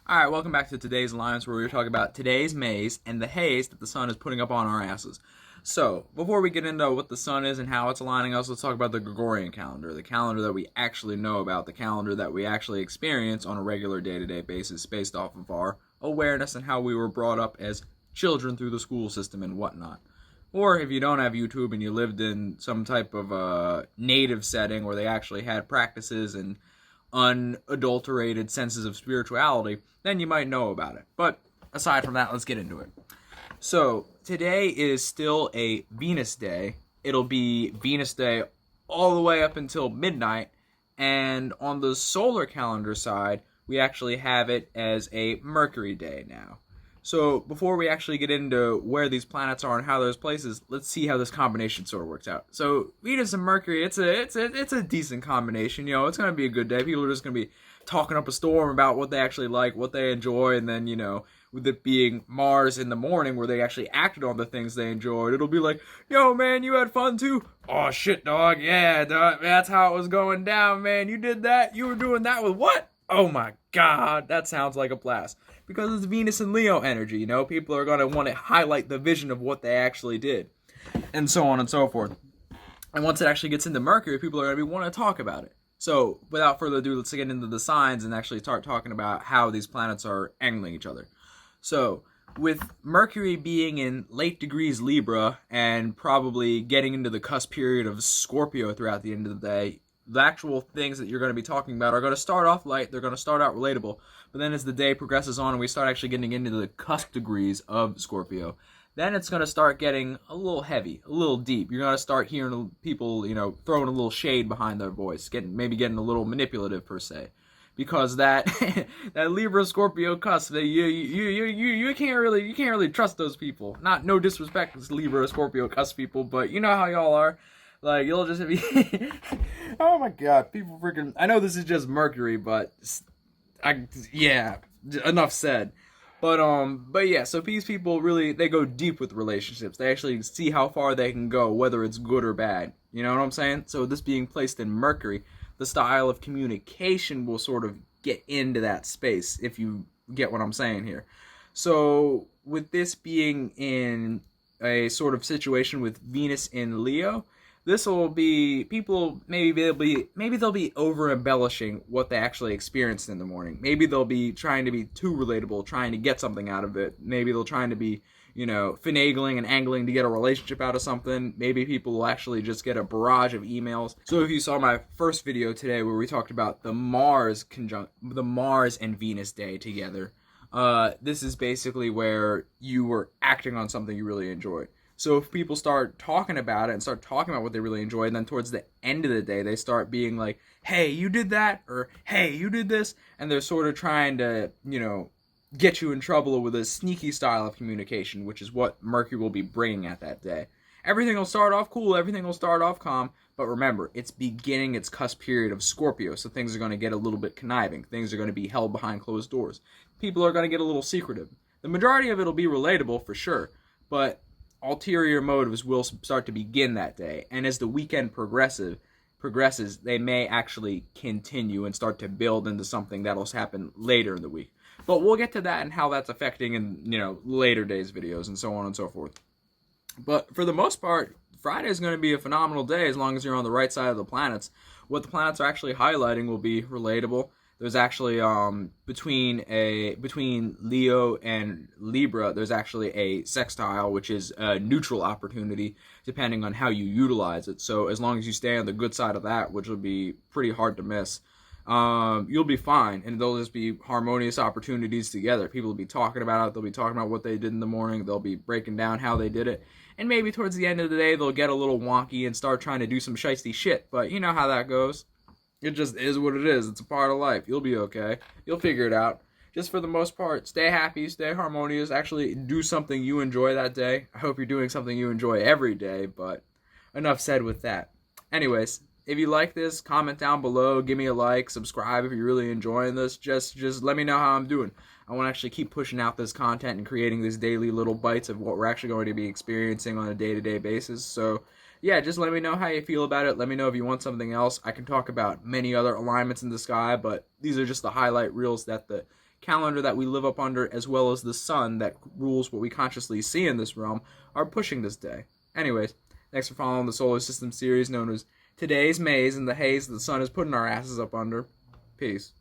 Alright, welcome back to today's Alliance, where we're talking about today's maze and the haze that the sun is putting up on our asses. So, before we get into what the sun is and how it's aligning us, let's talk about the Gregorian calendar, the calendar that we actually know about, the calendar that we actually experience on a regular day-to-day basis based off of our awareness and how we were brought up as children through the school system and whatnot. Or if you don't have YouTube and you lived in some type of native setting where they actually had practices and unadulterated senses of spirituality, then you might know about it. But aside from that, let's get into it. So, today is still a Venus day. It'll be Venus day all the way up until midnight, and on the solar calendar side, we actually have it as a Mercury day now. So, before we actually get into where these planets are and how those places, let's see how this combination sort of works out. So, Venus and Mercury, it's a decent combination. You know, it's gonna be a good day. People are just gonna be talking up a storm about what they actually like, what they enjoy, and then, you know, with it being Mars in the morning where they actually acted on the things they enjoyed, it'll be like, yo, man, you had fun too? Oh, shit, dog, yeah, dog, that's how it was going down, man. You did that? You were doing that with what? Oh my god, that sounds like a blast. Because it's Venus and Leo energy, you know? People are going to want to highlight the vision of what they actually did. And so on and so forth. And once it actually gets into Mercury, people are going to want to talk about it. So, without further ado, let's get into the signs and actually start talking about how these planets are angling each other. So, with Mercury being in late degrees Libra and probably getting into the cusp period of Scorpio throughout the end of the day, the actual things that you're going to be talking about are going to start off light, they're going to start out relatable, but then as the day progresses on and we start actually getting into the cusp degrees of Scorpio, then it's going to start getting a little heavy, a little deep. You're going to start hearing people, you know, throwing a little shade behind their voice, maybe getting a little manipulative per se. Because that that Libra Scorpio cusp, you can't really trust those people. No disrespect to Libra Scorpio cusp people, but you know how y'all are. Like, you'll just be oh my god, people freaking, I know this is just Mercury, but yeah, enough said. But yeah, so these people really, they go deep with relationships. They actually see how far they can go, whether it's good or bad. You know what I'm saying? So this being placed in Mercury, the style of communication will sort of get into that space, if you get what I'm saying here. So with this being in a sort of situation with Venus in Leo, this will be, people, maybe they'll be over embellishing what they actually experienced in the morning. Maybe they'll be trying to be too relatable, trying to get something out of it. Maybe they'll trying to be, you know, finagling and angling to get a relationship out of something. Maybe people will actually just get a barrage of emails. So if you saw my first video today where we talked about the Mars and Venus day together, this is basically where you were acting on something you really enjoyed. So if people start talking about it and start talking about what they really enjoy, and then towards the end of the day, they start being like, hey, you did that, or hey, you did this, and they're sort of trying to, you know, get you in trouble with a sneaky style of communication, which is what Mercury will be bringing at that day. Everything will start off cool, everything will start off calm, but remember, it's beginning its cusp period of Scorpio, so things are going to get a little bit conniving. Things are going to be held behind closed doors. People are going to get a little secretive. The majority of it will be relatable, for sure, but ulterior motives will start to begin that day, and as the weekend progresses, they may actually continue and start to build into something that'll happen later in the week. But we'll get to that and how that's affecting in, you know, later days videos and so on and so forth. But for the most part, Friday is going to be a phenomenal day as long as you're on the right side of the planets. What the planets are actually highlighting will be relatable. There's actually between Leo and Libra, there's actually a sextile, which is a neutral opportunity depending on how you utilize it. So as long as you stay on the good side of that, which will be pretty hard to miss, you'll be fine, and they'll just be harmonious opportunities together. People will be talking about it, they'll be talking about what they did in the morning, they'll be breaking down how they did it, and maybe towards the end of the day they'll get a little wonky and start trying to do some shiesty shit, but you know how that goes. It just is what it is. It's a part of life. You'll be okay. You'll figure it out. Just for the most part, stay happy, stay harmonious, actually do something you enjoy that day. I hope you're doing something you enjoy every day, but enough said with that. Anyways, if you like this, comment down below, give me a like, subscribe if you're really enjoying this. Just let me know how I'm doing. I want to actually keep pushing out this content and creating these daily little bites of what we're actually going to be experiencing on a day-to-day basis. So yeah, just let me know how you feel about it. Let me know if you want something else. I can talk about many other alignments in the sky, but these are just the highlight reels that the calendar that we live up under, as well as the sun that rules what we consciously see in this realm, are pushing this day. Anyways, thanks for following the solar system series known as Today's Maze and the Haze that the sun is putting our asses up under. Peace.